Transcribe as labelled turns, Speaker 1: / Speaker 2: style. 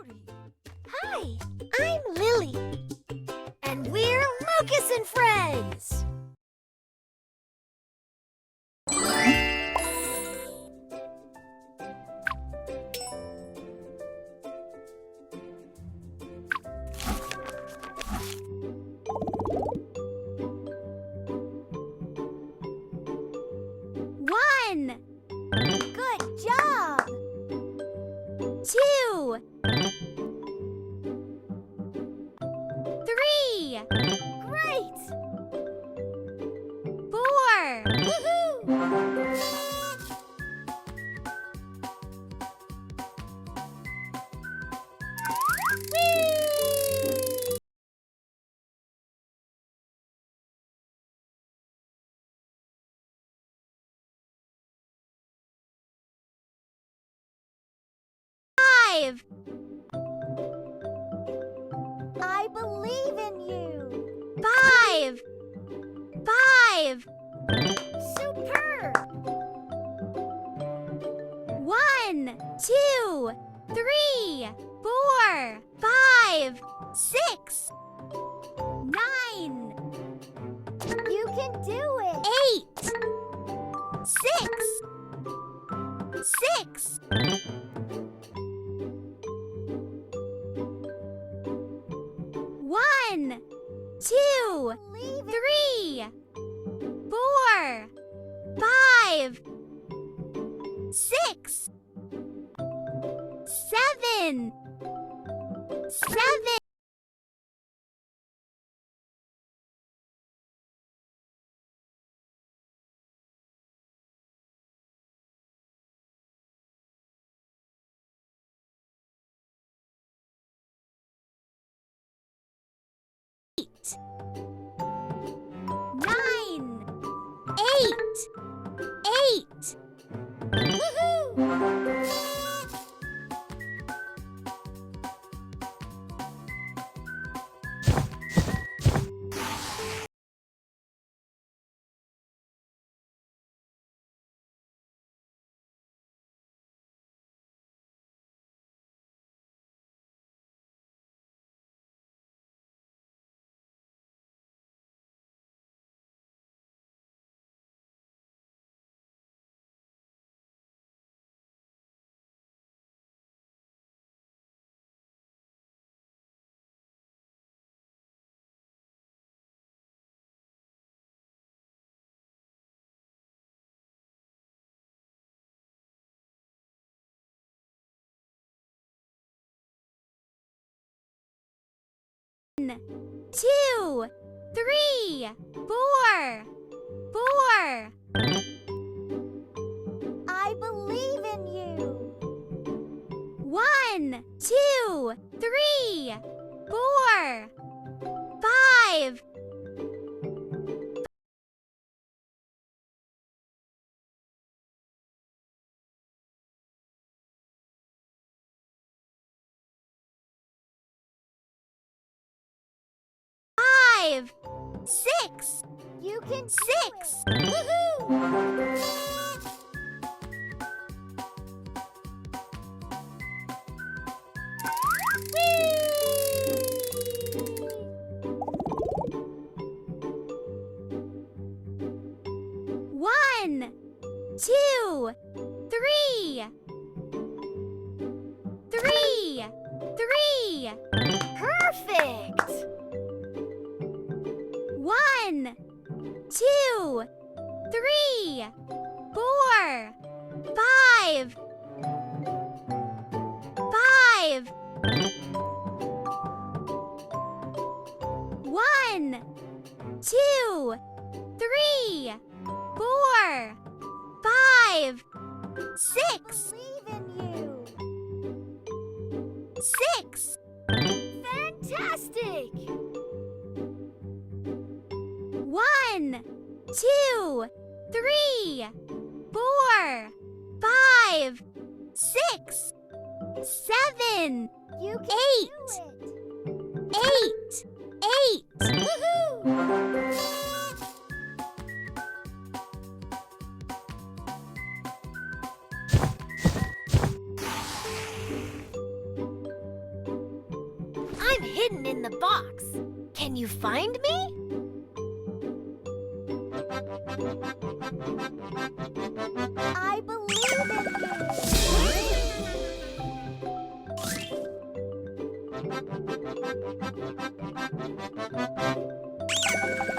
Speaker 1: Hi, I'm Lily. And we're Lucas and Friends. One. Good job. Two. Three. Great. Four. Woohoo! Whee! 5. I believe in you. 5. 5. Superb. 1, 2, 3, 4, 5, 6, 9. You can do it. 8. 6. 6. 1, 2, 3, 4, 5, 6, 7. 7. 8. 9. 8. 8. Woohoo! 1, 2, 3, 4, 4. I believe in you. 1, 2, 3, 4, 5. 5, 6. You can 6. Woohoo! 1, 2, 3. 3. 3. Perfect! 1, 2, 3, 4, 5. 5. 1, 2, 3, 4, 5, 6. I believe in you. 6. Fantastic! 1, 2, 3, 4, 5, 6, 7. You can 8. Do it. 8. 8. Woohoo! 9. hidden in the box. Can you find me? I believe in you.